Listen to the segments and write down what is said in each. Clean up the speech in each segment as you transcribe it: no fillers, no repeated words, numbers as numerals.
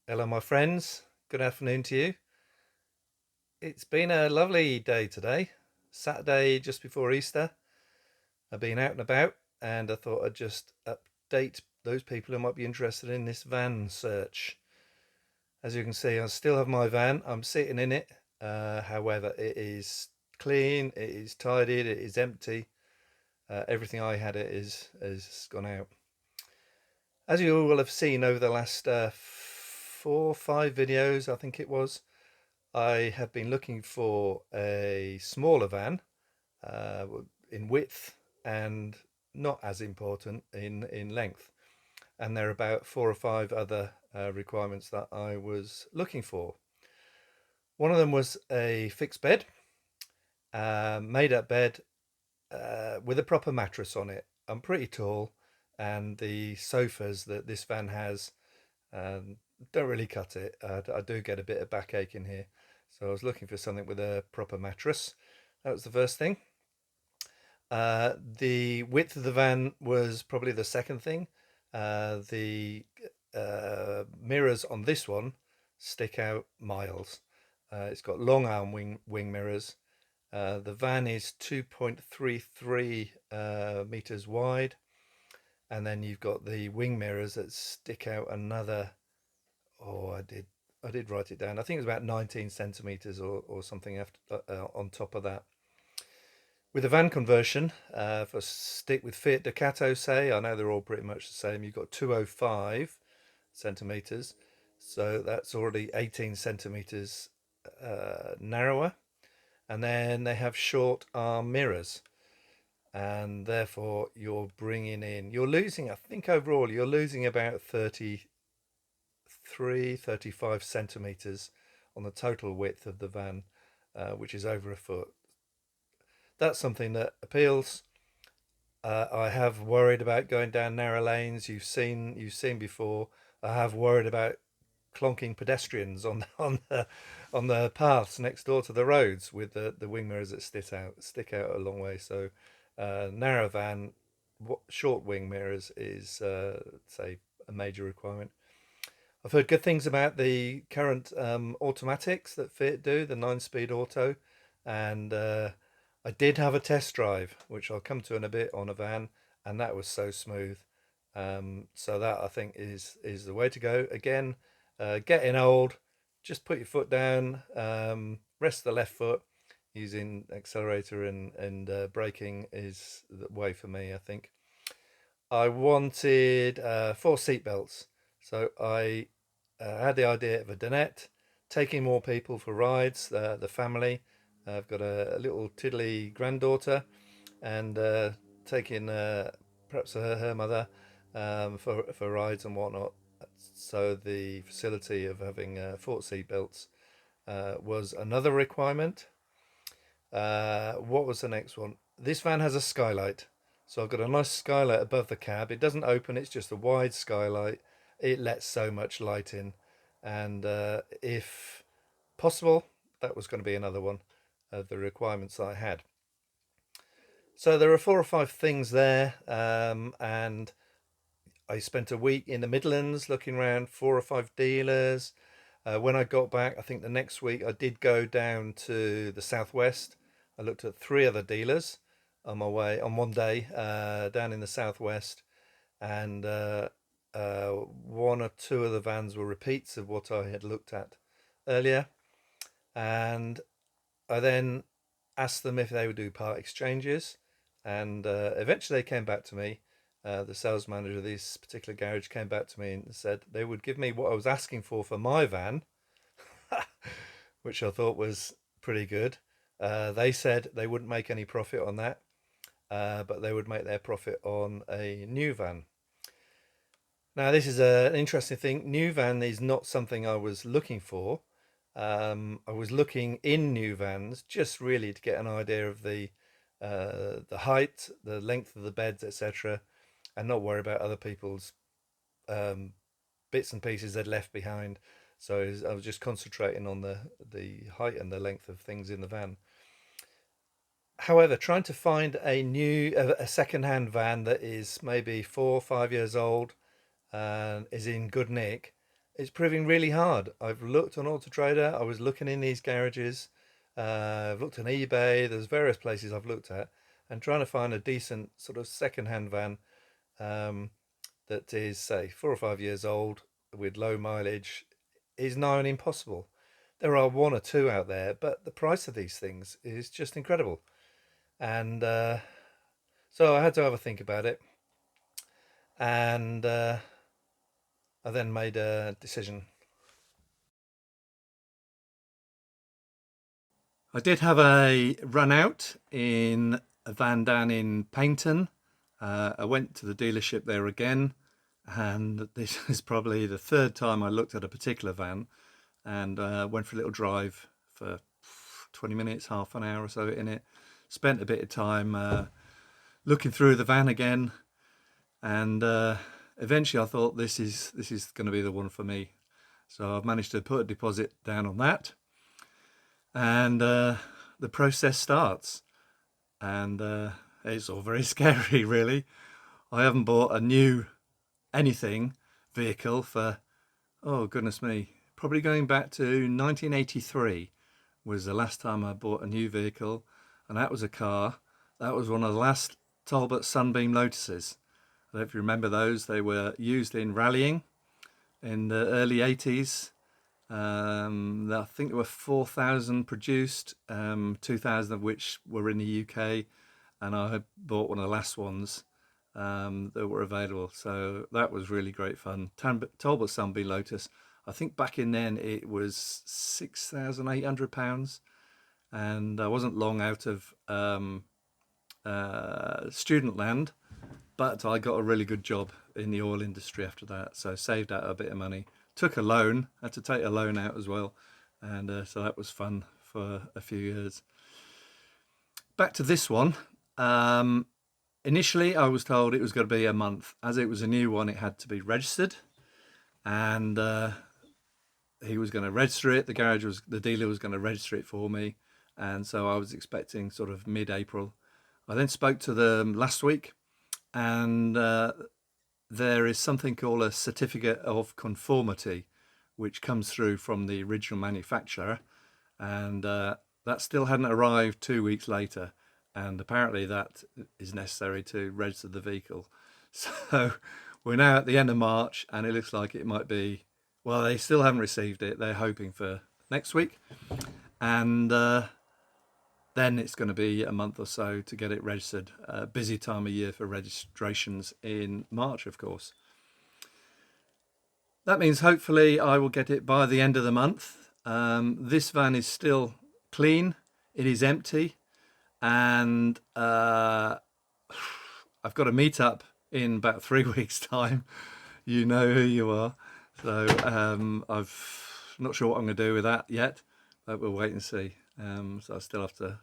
Hello, my friends. Good afternoon to you. It's been a lovely day today. Saturday just before Easter. I've been out and about and I thought I'd just update those people who might be interested in this van search. As you can see, I still have my van. I'm sitting in it. However, it is clean, it is tidied, it is empty. Everything I had it is gone out. As you all will have seen over the last 4 or 5 videos, I think it was, I have been looking for a smaller van uh, in width and not as important in length. And there are about 4 or 5 other requirements that I was looking for. One of them was a fixed bed, made up bed with a proper mattress on it. I'm pretty tall, and the sofas that this van has um, don't really cut it. I do get a bit of backache in here. So I was looking for something with a proper mattress. That was the first thing. The width of the van was probably the second thing. The mirrors on this one stick out miles. It's got long arm wing mirrors. The van is 2.33 meters wide, and then you've got the wing mirrors that stick out another. Oh, I did write it down. I think it's about 19 centimeters or something after on top of that. With the van conversion, if I stick with Fiat Ducato, say, I know they're all pretty much the same. You've got 205 centimeters, so that's already 18 centimeters narrower. And then they have short arm mirrors, and therefore you're losing, I think overall, you're losing about 35 centimeters on the total width of the van, which is over a foot. That's something that appeals. I have worried about going down narrow lanes. You've seen before. I have worried about clonking pedestrians on the paths next door to the roads with the wing mirrors that stick out a long way. So narrow van, short wing mirrors is say a major requirement. I've heard good things about the current automatics that Fiat do, the 9-speed auto, and I did have a test drive, which I'll come to in a bit, on a van, and that was so smooth. So that I think is the way to go. Again, getting old, just put your foot down, rest the left foot, using accelerator and braking is the way for me, I think. I wanted 4 seat belts, so I had the idea of a dinette, taking more people for rides, the family. I've got a little tiddly granddaughter, and taking perhaps her mother for rides and whatnot. So the facility of having 4 seat belts was another requirement. What was the next one? This van has a skylight. So I've got a nice skylight above the cab. It doesn't open, it's just a wide skylight. It lets so much light in. And if possible, that was going to be another one of the requirements I had. So there are 4 or 5 things there. And I spent a week in the Midlands looking around 4 or 5 dealers. When I got back, I think the next week I did go down to the southwest. I looked at 3 other dealers on my way on one day down in the southwest, and 1 or 2 of the vans were repeats of what I had looked at earlier. And I then asked them if they would do part exchanges, and eventually they came back to me. The sales manager of this particular garage came back to me and said they would give me what I was asking for my van, which I thought was pretty good. They said they wouldn't make any profit on that, but they would make their profit on a new van. Now, this is an interesting thing. New van is not something I was looking for. I was looking in new vans just really to get an idea of the height, the length of the beds, etc., and not worry about other people's um, bits and pieces they'd left behind. So I was just concentrating on the height and the length of things in the van. However, trying to find a second-hand van that is maybe 4 or 5 years old and is in good nick it's proving really hard. I've looked on Auto Trader. I was looking in these garages. I've looked on eBay. There's various places I've looked at, and trying to find a decent sort of second-hand van um, that is, say, 4 or 5 years old with low mileage is nigh on impossible. There are one or two out there, but the price of these things is just incredible. And so I had to have a think about it, and I then made a decision. I did have a run out in a van down in Paignton. I went to the dealership there again, and this is probably the third time I looked at a particular van, and went for a little drive for 20 minutes, half an hour or so in it. Spent a bit of time looking through the van again, and eventually I thought this is going to be the one for me. So I've managed to put a deposit down on that, and the process starts, and it's all very scary, really. I haven't bought a new anything vehicle for, oh goodness me, probably going back to 1983 was the last time I bought a new vehicle, and that was a car. That was one of the last Talbot Sunbeam Lotuses. I don't know if you remember those. They were used in rallying in the early 80s. I think there were 4,000 produced, 2,000 of which were in the UK, and I bought one of the last ones that were available. So that was really great fun. Talbot Sunbeam Lotus. I think back in then it was £6,800, and I wasn't long out of student land, but I got a really good job in the oil industry after that, so saved out a bit of money. Took a loan, had to take a loan out as well, and so that was fun for a few years. Back to this one. Initially, I was told it was going to be a month. As it was a new one, it had to be registered, and he was going to register it. The dealer was going to register it for me, and so I was expecting sort of mid-April. I then spoke to them last week, and there is something called a certificate of conformity, which comes through from the original manufacturer, and that still hadn't arrived 2 weeks later, and apparently that is necessary to register the vehicle. So we're now at the end of March, and it looks like it might be, well, they still haven't received it. They're hoping for next week, and then it's going to be a month or so to get it registered. Busy time of year for registrations in March, of course. That means hopefully I will get it by the end of the month. This van is still clean. It is empty, and I've got a meet up in about 3 weeks' time. You know who you are. So I'm not sure what I'm going to do with that yet, but we'll wait and see. So I still have to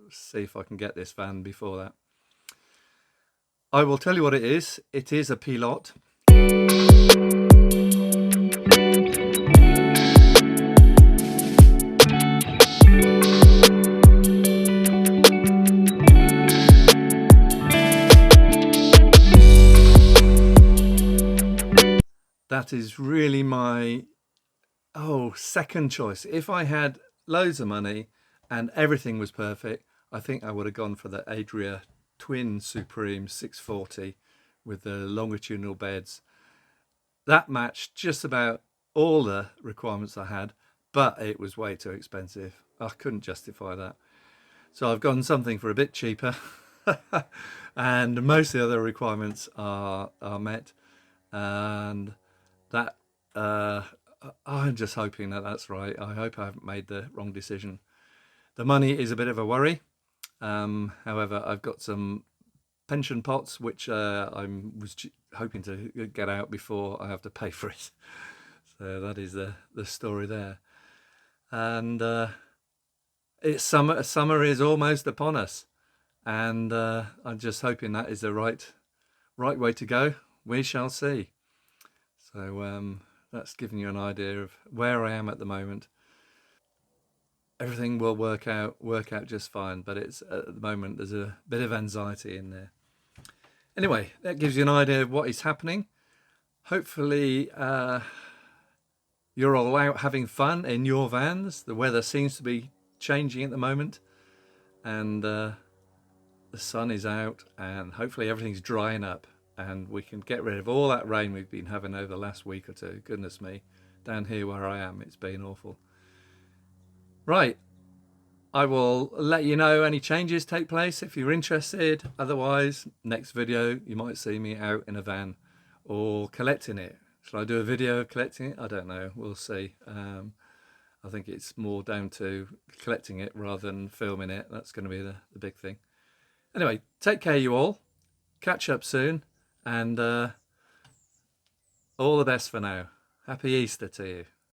see if I can get this van before that. I will tell you what it is. It is a Pilote. That is really my second choice. If I had loads of money and everything was perfect, I think I would have gone for the Adria Twin Supreme 640 with the longitudinal beds. That matched just about all the requirements I had, but it was way too expensive. I couldn't justify that. So I've gone something for a bit cheaper, and most of the other requirements are met, and that I'm just hoping that that's right. I hope I haven't made the wrong decision. The money is a bit of a worry. However, I've got some pension pots which I was hoping to get out before I have to pay for it. So that is the story there. And it's summer. Summer is almost upon us, and I'm just hoping that is the right way to go. We shall see. So that's giving you an idea of where I am at the moment. Everything will work out just fine, but it's at the moment there's a bit of anxiety in there. Anyway, that gives you an idea of what is happening. Hopefully you're all out having fun in your vans. The weather seems to be changing at the moment, and the sun is out, and hopefully everything's drying up and we can get rid of all that rain we've been having over the last week or two. Goodness me, down here where I am, it's been awful. Right, I will let you know any changes take place if you're interested. Otherwise, next video you might see me out in a van or collecting it. Shall I do a video of collecting it? I don't know, we'll see. I think it's more down to collecting it rather than filming it. That's going to be the big thing. Anyway, take care you all. Catch up soon, and all the best for now. Happy Easter to you.